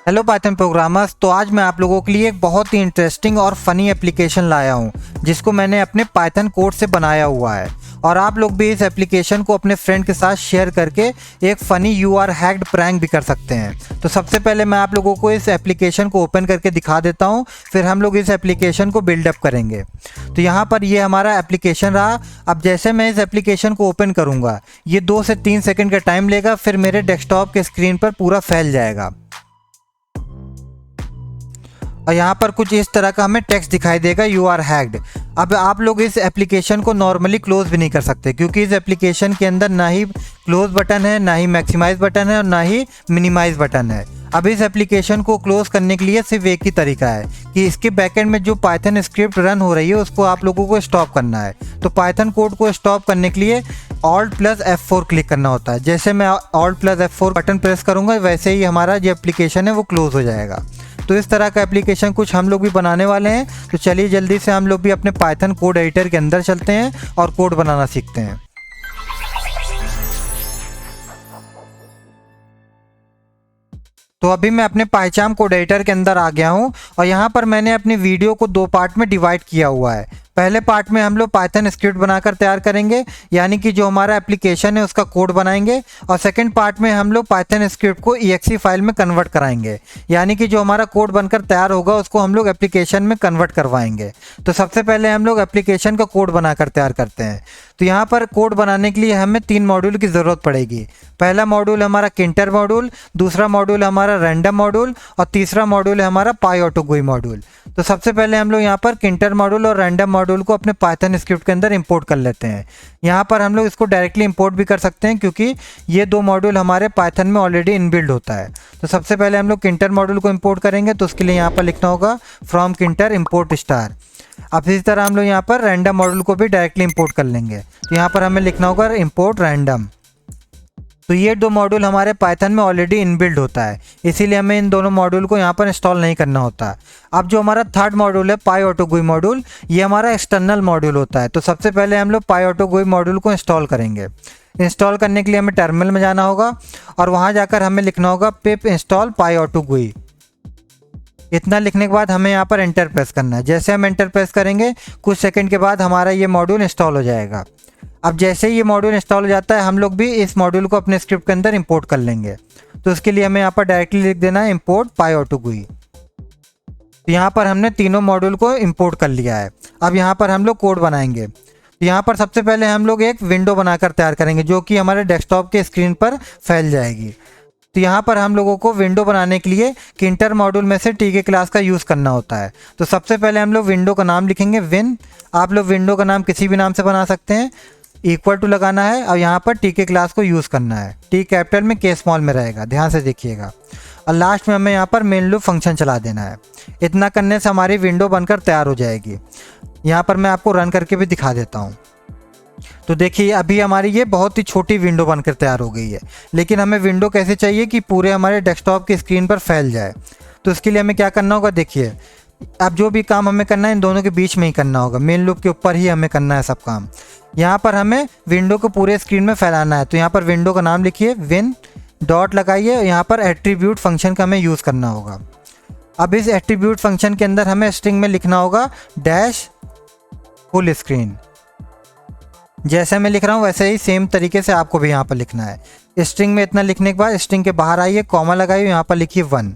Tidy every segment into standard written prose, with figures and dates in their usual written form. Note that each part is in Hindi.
Hello Python programmers. तो आज मैं आप लोगों के लिए एक बहुत ही इंटरेस्टिंग और फनी एप्लीकेशन लाया हूं जिसको मैंने अपने पाइथन कोड से बनाया हुआ है। और आप लोग भी इस एप्लीकेशन को अपने फ्रेंड के साथ शेयर करके एक funny you are hacked prank भी कर सकते हैं। तो सबसे पहले मैं आप लोगों को इस एप्लीकेशन को ओपन करके दिखा देता हूं, फिर हम लोग इस एप्लीकेशन को बिल्डअप करेंगे। तो यहाँ पर ये हमारा एप्लीकेशन रहा। अब जैसे मैं इस एप्लीकेशन को ओपन करूँगा, ये 2 से 3 सेकंड का टाइम लेगा, फिर मेरे डेस्कटॉप के स्क्रीन पर पूरा फैल जाएगा और यहाँ पर कुछ इस तरह का हमें टेक्स्ट दिखाई देगा, यू आर हैक्ड। अब आप लोग इस एप्लीकेशन को नॉर्मली क्लोज भी नहीं कर सकते क्योंकि इस एप्लीकेशन के अंदर ना ही क्लोज बटन है, ना ही मैक्सिमाइज बटन है और ना ही मिनिमाइज बटन है। अब इस एप्लीकेशन को क्लोज करने के लिए सिर्फ एक ही तरीका है कि इसके बैकएंड में जो पाइथन स्क्रिप्ट रन हो रही है उसको आप लोगों को स्टॉप करना है। तो पाइथन कोड को स्टॉप करने के लिए Alt+F4 क्लिक करना होता है। जैसे मैं Alt+F4 बटन प्रेस करूँगा वैसे ही हमारा जो एप्लीकेशन है वो क्लोज हो जाएगा। तो इस तरह का एप्लीकेशन कुछ हम लोग भी बनाने वाले हैं। तो चलिए जल्दी से हम लोग भी अपने पाइथन कोड एडिटर के अंदर चलते हैं और कोड बनाना सीखते हैं। तो अभी मैं अपने पाइचाम कोड एडिटर के अंदर आ गया हूं और यहाँ पर मैंने अपनी वीडियो को 2 पार्ट में डिवाइड किया हुआ है। पहले पार्ट में हम लोग पाइथन स्क्रिप्ट बनाकर तैयार करेंगे, यानी कि जो हमारा एप्लीकेशन है उसका कोड बनाएंगे। और सेकंड पार्ट में हम लोग पाइथन स्क्रिप्ट को EXE फाइल में कन्वर्ट कराएंगे, यानी कि जो हमारा कोड बनकर तैयार होगा उसको हम लोग एप्लीकेशन में कन्वर्ट करवाएंगे। तो सबसे पहले हम लोग एप्लीकेशन का कोड बनाकर तैयार करते हैं। तो यहाँ पर कोड बनाने के लिए हमें 3 मॉड्यूल की ज़रूरत पड़ेगी। पहला मॉड्यूल हमारा किंटर मॉड्यूल, दूसरा मॉड्यूल हमारा रैंडम मॉड्यूल और तीसरा मॉड्यूल है हमारा PyAutoGUI मॉड्यूल। तो सबसे पहले हम लोग यहाँ पर किंटर मॉड्यूल और रैंडम मॉड्यूल को अपने पाइथन स्क्रिप्ट के अंदर इंपोर्ट कर लेते हैं। यहाँ पर हम लोग इसको डायरेक्टली इंपोर्ट भी कर सकते हैं क्योंकि ये 2 मॉड्यूल हमारे पाइथन में ऑलरेडी इनबिल्ड होता है। तो सबसे पहले हम लोग किंटर मॉड्यूल को इंपोर्ट करेंगे, तो उसके लिए यहाँ पर लिखना होगा फ्रॉम किंटर इम्पोर्ट स्टार। अब इसी तरह हम लोग यहाँ पर रैंडम मॉड्यूल को भी डायरेक्टली इंपोर्ट कर लेंगे। तो यहाँ पर हमें लिखना होगा इंपोर्ट रैंडम। तो ये 2 मॉड्यूल हमारे पाइथन में ऑलरेडी इनबिल्ड होता है, इसीलिए हमें इन दोनों मॉड्यूल को यहाँ पर इंस्टॉल नहीं करना होता। अब जो हमारा थर्ड मॉड्यूल है PyAutoGUI मॉड्यूल, ये हमारा एक्सटर्नल मॉड्यूल होता है। तो सबसे पहले हम लोग PyAutoGUI मॉड्यूल को इंस्टॉल करेंगे। इंस्टॉल करने के लिए हमें टर्मिनल में जाना होगा और वहाँ जाकर हमें लिखना होगा पिप इंस्टॉल PyAutoGUI। इतना लिखने के बाद हमें यहाँ पर एंटर प्रेस करना है। जैसे हम एंटर प्रेस करेंगे कुछ सेकंड के बाद हमारा ये मॉड्यूल इंस्टॉल हो जाएगा। अब जैसे ही ये मॉड्यूल इंस्टॉल हो जाता है हम लोग भी इस मॉड्यूल को अपने स्क्रिप्ट के अंदर इंपोर्ट कर लेंगे। तो उसके लिए हमें यहाँ पर डायरेक्टली लिख देना है इंपोर्ट PyAutoGUI। तो यहाँ पर हमने तीनों मॉड्यूल को इंपोर्ट कर लिया है। अब यहाँ पर हम लोग कोड बनाएंगे। तो यहाँ पर सबसे पहले हम लोग एक विंडो बनाकर तैयार करेंगे जो कि हमारे डेस्कटॉप के स्क्रीन पर फैल जाएगी। तो यहाँ पर हम लोगों को विंडो बनाने के लिए किंटर मॉड्यूल में से TK क्लास का यूज़ करना होता है। तो सबसे पहले हम लोग विंडो का नाम लिखेंगे विन। आप लोग विंडो का नाम किसी भी नाम से बना सकते हैं। इक्वल टू लगाना है और यहाँ पर TK क्लास को यूज़ करना है। T कैपिटल में K स्मॉल में रहेगा, ध्यान से देखिएगा। और लास्ट में हमें यहाँ पर मेन लूप फंक्शन चला देना है। इतना करने से हमारी विंडो बनकर तैयार हो जाएगी। यहाँ पर मैं आपको रन करके भी दिखा देता हूँ। तो देखिए अभी हमारी ये बहुत ही छोटी विंडो बनकर तैयार हो गई है, लेकिन हमें विंडो कैसे चाहिए कि पूरे हमारे डेस्कटॉप की स्क्रीन पर फैल जाए। तो इसके लिए हमें क्या करना होगा, देखिए अब जो भी काम हमें करना है इन दोनों के बीच में ही करना होगा, मेन लूप के ऊपर ही हमें करना है सब काम। यहाँ पर हमें विंडो को पूरे स्क्रीन में फैलाना है। तो यहाँ पर विंडो का नाम लिखिए विन, डॉट लगाइए, यहाँ पर एट्रीब्यूट फंक्शन का हमें यूज़ करना होगा। अब इस एट्रीब्यूट फंक्शन के अंदर हमें स्ट्रिंग में लिखना होगा डैश फुल स्क्रीन। जैसे मैं लिख रहा हूँ वैसे ही सेम तरीके से आपको भी यहाँ पर लिखना है। स्ट्रिंग में इतना लिखने के बाद स्ट्रिंग के बाहर आइए, कॉमा लगाइए, यहाँ पर लिखिए 1।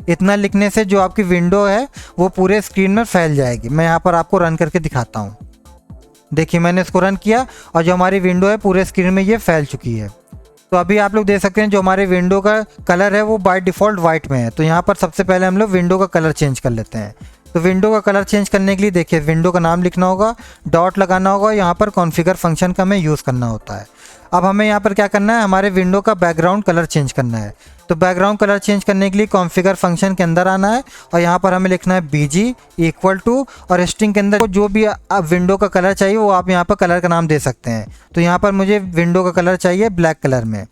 इतना लिखने से जो आपकी विंडो है वो पूरे स्क्रीन में फैल जाएगी। मैं यहाँ पर आपको रन करके दिखाता हूँ। देखिए मैंने इसको रन किया और जो हमारी विंडो है पूरे स्क्रीन में ये फैल चुकी है। तो अभी आप लोग देख सकते हैं जो हमारे विंडो का कलर है वो बाय डिफ़ॉल्ट वाइट में है। तो यहाँ पर सबसे पहले हम लोग विंडो का कलर चेंज कर लेते हैं। तो विंडो का कलर चेंज करने के लिए देखिए विंडो का नाम लिखना होगा, डॉट लगाना होगा, यहाँ पर कॉन्फ़िगर फंक्शन का हमें यूज़ करना होता है। अब हमें यहाँ पर क्या करना है, हमारे विंडो का बैकग्राउंड कलर चेंज करना है। तो बैकग्राउंड कलर चेंज करने के लिए कॉन्फ़िगर फंक्शन के अंदर आना है और यहाँ पर हमें लिखना है BG इक्वल टू, और स्ट्रिंग के अंदर जो भी विंडो का कलर चाहिए वो आप यहाँ पर कलर का नाम दे सकते हैं। तो यहाँ पर मुझे विंडो का कलर चाहिए ब्लैक कलर में,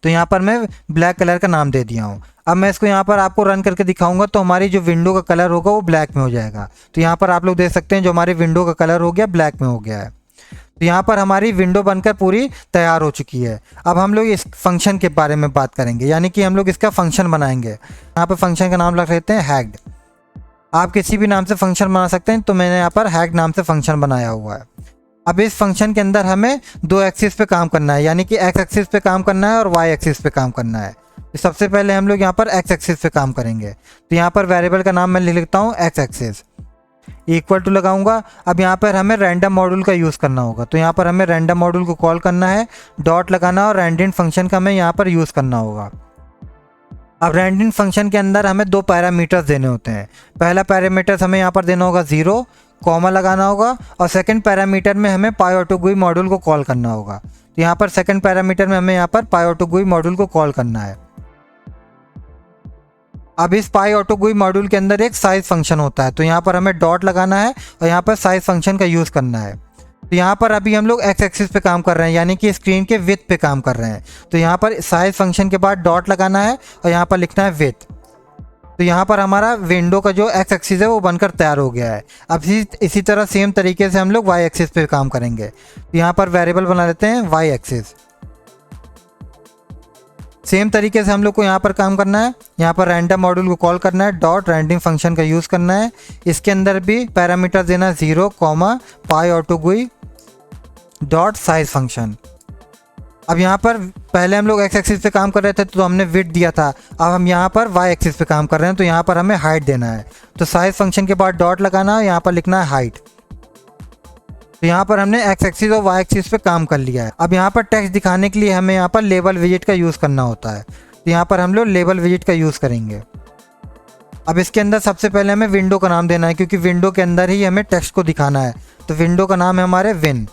तो यहाँ पर मैं ब्लैक कलर का नाम दे दिया हूँ। अब मैं इसको यहाँ पर आपको रन करके दिखाऊंगा तो हमारी जो विंडो का कलर होगा वो ब्लैक में हो जाएगा। तो यहाँ पर आप लोग देख सकते हैं जो हमारे विंडो का कलर हो गया ब्लैक में हो गया है। तो यहाँ पर हमारी विंडो बनकर पूरी तैयार हो चुकी है। अब हम लोग इस फंक्शन के बारे में बात करेंगे, यानी कि हम लोग इसका फंक्शन बनाएंगे। यहाँ पर फंक्शन का नाम रख लेते हैं हैग्ड। आप किसी भी नाम से फंक्शन बना सकते हैं, तो मैंने यहाँ पर हैग्ड नाम से फंक्शन बनाया हुआ है। अब इस फंक्शन के अंदर हमें दो एक्सिस पे काम करना है, यानी कि एक्स एक्सिस पे काम करना है और वाई एक्सिस पे काम करना है। तो सबसे पहले हम लोग यहाँ पर एक्स एक्सिस पे काम करेंगे। तो यहाँ पर वेरिएबल का नाम मैं लिख लेता हूँ एक्स एक्सिस, इक्वल टू लगाऊंगा। अब यहाँ पर हमें रैंडम मॉड्यूल का यूज़ करना होगा, तो यहाँ पर हमें रैंडम मॉड्यूल को कॉल करना है, डॉट लगाना और रैंडम फंक्शन का हमें यहाँ पर यूज़ करना होगा। अब रैंडम फंक्शन के अंदर हमें दो पैरामीटर्स देने होते हैं। पहला पैरामीटर हमें यहाँ पर देना होगा 0, कॉमा लगाना होगा, और सेकंड पैरामीटर में हमें PyAutoGUI मॉड्यूल को कॉल करना होगा। तो यहाँ पर सेकंड पैरामीटर में हमें यहाँ पर PyAutoGUI मॉड्यूल को कॉल करना है। अब इस PyAutoGUI मॉड्यूल के अंदर एक साइज फंक्शन होता है, तो यहाँ पर हमें डॉट लगाना है और यहाँ पर साइज फंक्शन का यूज़ करना है। तो यहाँ पर अभी हम लोग एक्स एक्सिस पे काम कर रहे हैं, यानी कि स्क्रीन के विड्थ पे काम कर रहे हैं। तो यहाँ पर साइज फंक्शन के बाद डॉट लगाना है और यहाँ पर लिखना है विड्थ। तो यहाँ पर हमारा विंडो का जो एक्स एक्सिस है वो बनकर तैयार हो गया है। अब इसी तरह सेम तरीके से हम लोग वाई एक्सिस पे काम करेंगे। तो यहाँ पर वेरिएबल बना लेते हैं वाई एक्सिस। सेम तरीके से हम लोग को यहाँ पर काम करना है। यहाँ पर रैंडम मॉड्यूल को कॉल करना है, डॉट रैंडम फंक्शन का यूज़ करना है। इसके अंदर भी पैरामीटर देना है 0, PyAutoGUI डॉट साइज फंक्शन। अब यहाँ पर पहले हम लोग एक्स एक्सिस पे काम कर रहे थे तो हमने विड्थ दिया था, अब हम यहाँ पर वाई एक्सिस पे काम कर रहे हैं, तो यहाँ पर हमें हाइट देना है। तो साइज फंक्शन के बाद डॉट लगाना है, यहाँ पर लिखना है हाइट। तो यहाँ पर हमने एक्स एक्सिस और वाई एक्सिस पे काम कर लिया है। अब यहाँ पर टेक्स्ट दिखाने के लिए हमें यहाँ पर लेबल विजिट का यूज़ करना होता है, तो यहाँ पर हम लोग लेबल विजिट का यूज़ करेंगे। अब इसके अंदर सबसे पहले हमें विंडो का नाम देना है, क्योंकि विंडो के अंदर ही हमें टेक्स्ट को दिखाना है। तो विंडो का नाम है हमारे विन,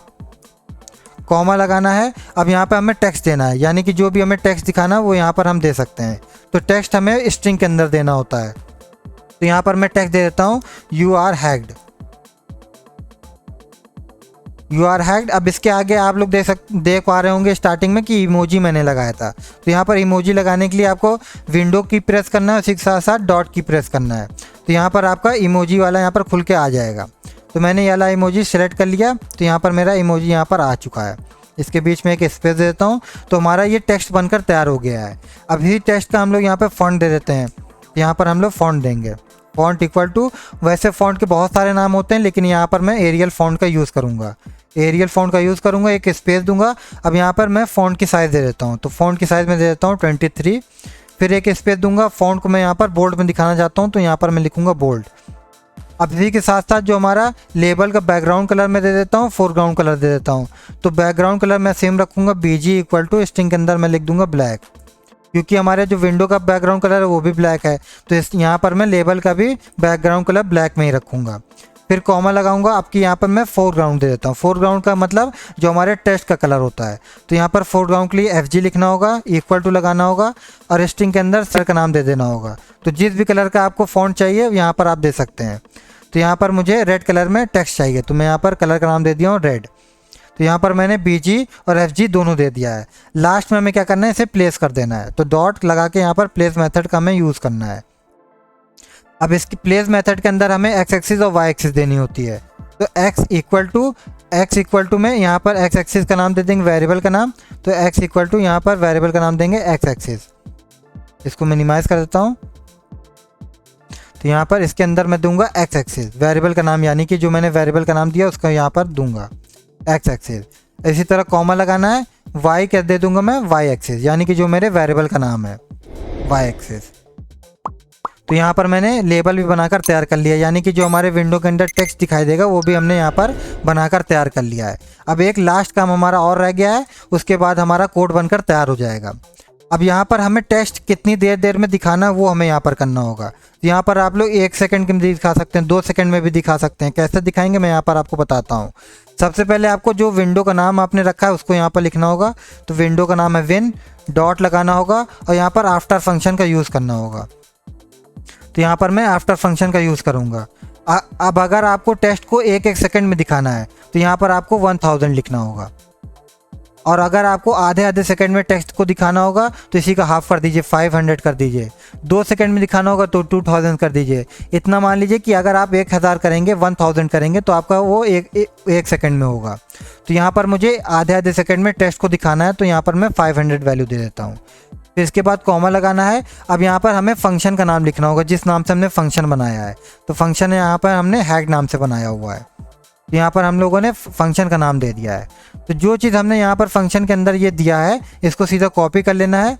कॉमा लगाना है। अब यहाँ पर हमें टेक्स्ट देना है, यानी कि जो भी हमें टेक्स्ट दिखाना है वो यहाँ पर हम दे सकते हैं। तो टेक्स्ट हमें स्ट्रिंग के अंदर देना होता है। तो यहाँ पर मैं टेक्स्ट दे देता हूँ you are hacked, you are hacked. अब इसके आगे आप लोग देख पा रहे होंगे स्टार्टिंग में कि इमोजी मैंने लगाया था। तो यहाँ पर इमोजी लगाने के लिए आपको विंडो की प्रेस करना है, उसी के साथ साथ डॉट की प्रेस करना है। तो यहाँ पर आपका इमोजी वाला यहाँ पर खुल के आ जाएगा। तो मैंने ये वाला इमोजी सेलेक्ट कर लिया, तो यहाँ पर मेरा इमोजी यहाँ पर आ चुका है। इसके बीच में एक स्पेस देता हूँ, तो हमारा ये टेक्स्ट बनकर तैयार हो गया है। अभी टेक्स्ट का हम लोग यहाँ पर फॉन्ट दे देते हैं। यहाँ पर हम लोग फॉन्ट देंगे, फॉन्ट इक्वल टू, वैसे फॉन्ट के बहुत सारे नाम होते हैं, लेकिन यहाँ पर मैं एरियल फॉन्ट का यूज़ करूँगा। एरियल फॉन्ट का यूज़ करूँगा, एक स्पेस दूंगा। अब यहाँ पर मैं फ़ॉन्ट की साइज़ दे देता हूँ, तो फ़ॉन्ट की साइज़ में दे देता हूँ 23। फिर एक स्पेस दूंगा। फ़ॉन्ट को मैं यहाँ पर बोल्ड में दिखाना चाहता हूँ, तो यहाँ पर मैं लिखूँगा बोल्ड। अब इसी के साथ साथ जो हमारा लेबल का बैकग्राउंड कलर मैं दे देता हूँ, फोरग्राउंड कलर दे देता हूँ। तो बैकग्राउंड कलर मैं सेम रखूँगा, BG इक्वल टू, स्ट्रिंग के अंदर मैं लिख दूँगा ब्लैक, क्योंकि हमारे जो विंडो का बैकग्राउंड कलर है वो भी ब्लैक है। तो यहाँ पर मैं लेबल का भी बैकग्राउंड कलर ब्लैक में ही रखूँगा। फिर कॉमा लगाऊंगा। आपकी यहाँ पर मैं फोरग्राउंड दे देता हूँ। फोरग्राउंड का मतलब जो हमारे टेक्स्ट का कलर होता है। तो यहाँ पर फोरग्राउंड के लिए FG लिखना होगा, इक्वल टू लगाना होगा और स्ट्रिंग के अंदर सर का नाम दे देना होगा। तो जिस भी कलर का आपको फॉन्ट चाहिए यहाँ पर आप दे सकते हैं। तो यहाँ पर मुझे रेड कलर में टेक्स्ट चाहिए, तो मैं यहाँ पर कलर का नाम दे दिया हूँ रेड। तो यहाँ पर मैंने BG और FG दोनों दे दिया है। लास्ट में हमें क्या करना है, इसे प्लेस कर देना है। तो डॉट लगा के यहाँ पर प्लेस मेथड का हमें यूज़ करना है। अब इसकी प्लेस मेथड के अंदर हमें एक्स एक्सिस और वाई एक्सिस देनी होती है। तो x इक्वल टू में यहाँ पर एक्स एक्सिस का नाम दे देंगे वेरिएबल का नाम। तो x इक्वल टू यहाँ पर वेरिएबल का नाम देंगे एक्स एक्सिस। इसको मिनिमाइज़ कर देता हूँ। तो यहाँ पर इसके अंदर मैं दूंगा एक्स एक्सिस वेरिएबल का नाम, यानी कि जो मैंने वेरिएबल का नाम दिया उसका यहाँ पर दूंगा एक्स एक्सिस। इसी तरह कॉमा लगाना है, y कर दे दूंगा मैं वाई एक्सिस, यानी कि जो मेरे वेरिएबल का नाम है वाई एक्सिस। तो यहाँ पर मैंने लेबल भी बनाकर तैयार कर लिया, यानी कि जो हमारे विंडो के अंदर टेक्स्ट दिखाई देगा वो भी हमने यहाँ पर बनाकर तैयार कर लिया है। अब एक लास्ट काम हमारा और रह गया है, उसके बाद हमारा कोड बनकर तैयार हो जाएगा। अब यहाँ पर हमें टेक्स्ट कितनी देर में दिखाना है वो हमें यहाँ पर करना होगा। तो यहाँ पर आप लोग 1 सेकंड में दिखा सकते हैं, 2 सेकंड में भी दिखा सकते हैं। कैसे दिखाएंगे मैं यहाँ पर आपको बताता हूँ। सबसे पहले आपको जो विंडो का नाम आपने रखा है उसको यहाँ पर लिखना होगा। तो विंडो का नाम है विन, डॉट लगाना होगा और यहाँ पर आफ्टर फंक्शन का यूज़ करना होगा। तो यहाँ पर मैं आफ्टर फंक्शन का यूज़ करूँगा। अब अगर आपको टेक्स्ट को 1 सेकंड में दिखाना है तो यहाँ पर आपको 1000 लिखना होगा। और अगर आपको आधे आधे सेकंड में टेक्स्ट को दिखाना होगा तो इसी का हाफ कर दीजिए, 500 कर दीजिए। 2 सेकंड में दिखाना होगा तो 2000 कर दीजिए। इतना मान लीजिए कि अगर आप 1000 करेंगे, 1000 करेंगे तो आपका वो एक सेकंड में होगा। तो यहाँ पर मुझे आधे आधे सेकंड में टेक्स्ट को दिखाना है, तो यहाँ पर मैं 500 वैल्यू दे देता हूँ। फिर इसके बाद कॉमा लगाना है। अब यहाँ पर हमें फंक्शन का नाम लिखना होगा जिस नाम से हमने फंक्शन बनाया है। तो फंक्शन यहाँ पर हमने हैग नाम से बनाया हुआ है। तो यहाँ पर हम लोगों ने फंक्शन का नाम दे दिया है। तो जो चीज़ हमने यहाँ पर फंक्शन के अंदर ये दिया है इसको सीधा कॉपी कर लेना है।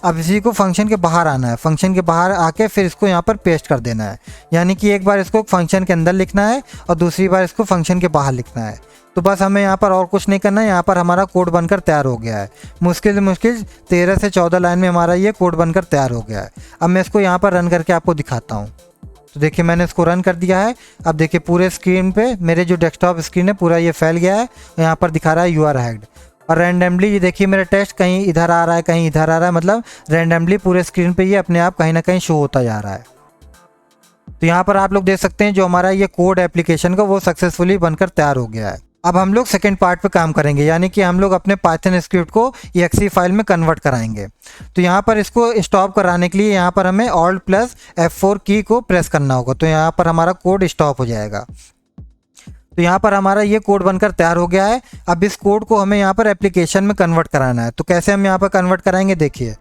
अब इसी को फंक्शन के बाहर आना है, फंक्शन के बाहर आके फिर इसको यहाँ पर पेस्ट कर देना है। यानी कि एक बार इसको फंक्शन के अंदर लिखना है और दूसरी बार इसको फंक्शन के बाहर लिखना है। तो बस हमें यहाँ पर और कुछ नहीं करना है। यहाँ पर हमारा कोड बनकर तैयार हो गया है। मुश्किल से मुश्किल 13 से 14 लाइन में हमारा ये कोड बनकर तैयार हो गया है। अब मैं इसको यहाँ पर रन करके आपको दिखाता हूँ। तो देखिए मैंने इसको रन कर दिया है। अब देखिए पूरे स्क्रीन पे मेरे जो डेस्कटॉप स्क्रीन है पूरा ये फैल गया है। यहाँ पर दिखा रहा है यू आर हैक्ड। और रैंडमली ये देखिए मेरा टेक्स्ट कहीं इधर आ रहा है, कहीं इधर आ रहा है, मतलब रैंडमली पूरे स्क्रीन पे ये अपने आप कहीं ना कहीं शो होता जा रहा है। तो यहाँ पर आप लोग देख सकते हैं जो हमारा ये कोड एप्लीकेशन का वो सक्सेसफुली बनकर तैयार हो गया है। अब हम लोग सेकंड पार्ट पे काम करेंगे, यानी कि हम लोग अपने पाइथन स्क्रिप्ट को exe फाइल में कन्वर्ट कराएंगे। तो यहाँ पर इसको स्टॉप कराने के लिए यहाँ पर हमें Alt+F4 की को प्रेस करना होगा। तो यहाँ पर हमारा कोड स्टॉप हो जाएगा। तो यहाँ पर हमारा ये कोड बनकर तैयार हो गया है। अब इस कोड को हमें यहाँ पर एप्लीकेशन में कन्वर्ट कराना है। तो कैसे हम यहाँ पर कन्वर्ट कराएंगे, देखिए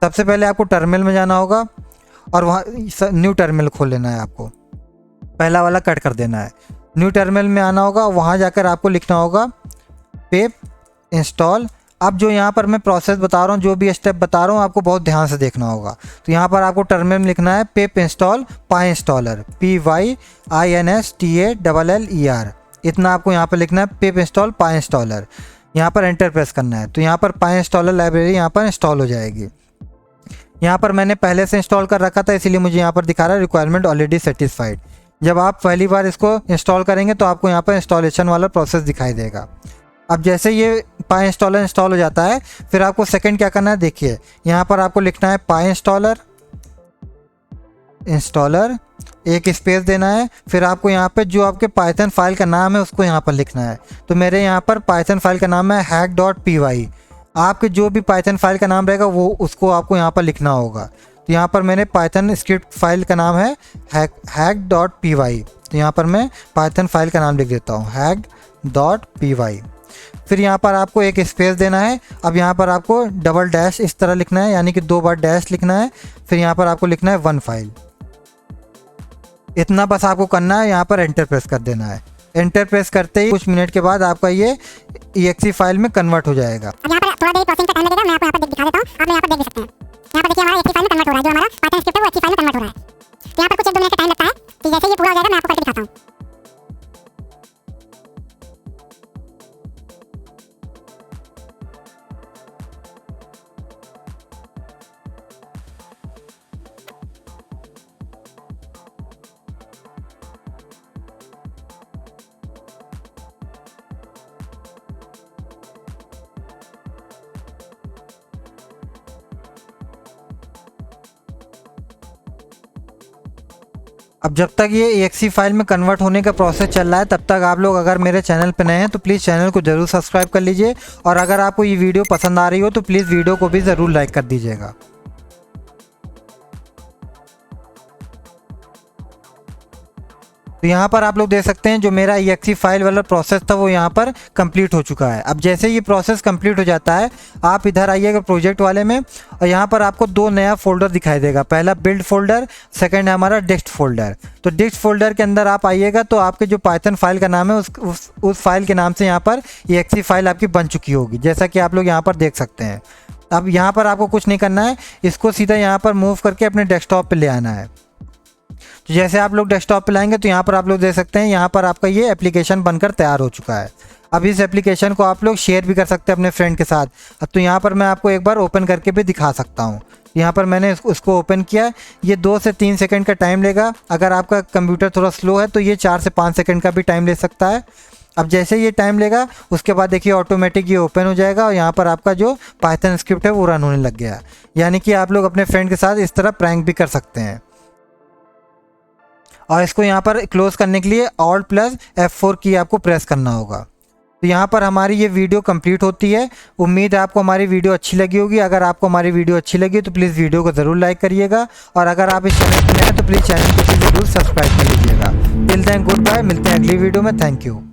सबसे पहले आपको टर्मिनल में जाना होगा और वहाँ न्यू टर्मिनल खोल लेना है। आपको पहला वाला कट कर देना है। न्यू टर्मिनल में आना होगा, वहाँ जाकर आपको लिखना होगा पिप इंस्टॉल। अब जो यहाँ पर मैं प्रोसेस बता रहा हूँ, जो भी स्टेप बता रहा हूँ आपको बहुत ध्यान से देखना होगा। तो यहाँ पर आपको टर्मिनल में लिखना है पिप इंस्टॉल PyInstaller PYINSTALLER। इतना आपको यहाँ पर लिखना है, पिप इंस्टॉल PyInstaller। यहाँ पर एंटर प्रेस करना है। तो यहाँ पर PyInstaller लाइब्रेरी यहाँ पर इंस्टॉल हो जाएगी। यहाँ पर मैंने पहले से इंस्टॉल कर रखा था इसीलिए मुझे यहाँ पर दिखा रहा है रिक्वायरमेंट ऑलरेडी सेटिस्फाइड। जब आप पहली बार इसको इंस्टॉल करेंगे तो आपको यहाँ पर इंस्टॉलेशन वाला प्रोसेस दिखाई देगा। अब जैसे ये PyInstaller इंस्टॉल हो जाता है फिर आपको सेकंड क्या करना है, देखिए यहाँ पर आपको लिखना है PyInstaller एक स्पेस देना है। फिर आपको यहाँ पे जो आपके पाइथन फाइल का नाम है उसको यहाँ पर लिखना है। तो मेरे यहाँ पर पाइथन फाइल का नाम है hack.py। आपके जो भी पाइथन फाइल का नाम रहेगा वो उसको आपको यहाँ पर लिखना होगा। तो यहाँ पर मैंने पाइथन स्क्रिप्ट फाइल का नाम है hack.py। तो यहाँ पर मैं पाइथन फाइल का नाम लिख देता हूँ hack.py। फिर यहाँ पर आपको एक स्पेस देना है। अब यहाँ पर आपको डबल डैश इस तरह लिखना है, यानी कि 2 बार डैश लिखना है। फिर यहाँ पर आपको लिखना है 1 फाइल। इतना बस आपको करना है। यहाँ पर एंटर प्रेस कर देना है। एंटर प्रेस करते ही कुछ मिनट के बाद आपका ये exe फाइल में कन्वर्ट हो जाएगा। अब यहाँ पर थोड़ा देर प्रोसेसिंग का टाइम लगेगा, मैं आपको यहाँ पर दिखा देता हूँ। आप यहाँ पर देख सकते हैं, यहाँ पर देखिए हमारा exe फाइल में कन्वर्ट हो रहा है। जो हमारा पाइथन स्क्रिप्ट है वो exe फाइल में कन्वर्ट हो रहा है। तो यहाँ पर कुछ 1-2 मिनट का टाइम लगता है। तो जैसे ये पूरा हो जाएगा मैं आपको करके दिखाता हूँ। अब जब तक ये exe फाइल में कन्वर्ट होने का प्रोसेस चल रहा है तब तक आप लोग अगर मेरे चैनल पर नए हैं तो प्लीज़ चैनल को ज़रूर सब्सक्राइब कर लीजिए। और अगर आपको ये वीडियो पसंद आ रही हो तो प्लीज़ वीडियो को भी ज़रूर लाइक कर दीजिएगा। तो यहाँ पर आप लोग देख सकते हैं जो मेरा exe फाइल वाला प्रोसेस था वो यहाँ पर कंप्लीट हो चुका है। अब जैसे ये प्रोसेस कंप्लीट हो जाता है आप इधर आइएगा प्रोजेक्ट वाले में और यहाँ पर आपको 2 नया फोल्डर दिखाई देगा। पहला बिल्ड फोल्डर, सेकंड है हमारा डिक्ट फोल्डर। तो डिक्ट फोल्डर के अंदर आप आइएगा तो आपके जो पाइथन फाइल का नाम है उस फाइल के नाम से यहाँ पर exe फाइल आपकी बन चुकी होगी, जैसा कि आप लोग यहाँ पर देख सकते हैं। अब यहाँ पर आपको कुछ नहीं करना है, इसको सीधा यहाँ पर मूव करके अपने डेस्कटॉप पर ले आना है। तो जैसे आप लोग डेस्कटॉप पे लाएंगे तो यहाँ पर आप लोग देख सकते हैं यहाँ पर आपका ये एप्लीकेशन बनकर तैयार हो चुका है। अब इस एप्लीकेशन को आप लोग शेयर भी कर सकते हैं अपने फ्रेंड के साथ। अब तो यहाँ पर मैं आपको एक बार ओपन करके भी दिखा सकता हूँ। यहाँ पर मैंने उसको ओपन किया। ये 2 से 3 सेकंड का टाइम लेगा। अगर आपका कंप्यूटर थोड़ा स्लो है तो ये 4 से 5 सेकंड का भी टाइम ले सकता है। अब जैसे ये टाइम लेगा उसके बाद देखिए ऑटोमेटिक ये ओपन हो जाएगा और यहाँ पर आपका जो पाइथन स्क्रिप्ट है वो रन होने लग गया। यानी कि आप लोग अपने फ्रेंड के साथ इस तरह प्रैंक भी कर सकते हैं। और इसको यहाँ पर क्लोज करने के लिए Alt प्लस F4 की आपको प्रेस करना होगा। तो यहाँ पर हमारी ये वीडियो कंप्लीट होती है। उम्मीद है आपको हमारी वीडियो अच्छी लगी होगी। अगर आपको हमारी वीडियो अच्छी लगी तो प्लीज़ वीडियो को ज़रूर लाइक करिएगा, और अगर आप इस चैनल पर नए हैं तो प्लीज़ चैनल को ज़रूर सब्सक्राइब कर लीजिएगा। टिल देन गुड बाय, मिलते हैं अगली वीडियो में। Thank you.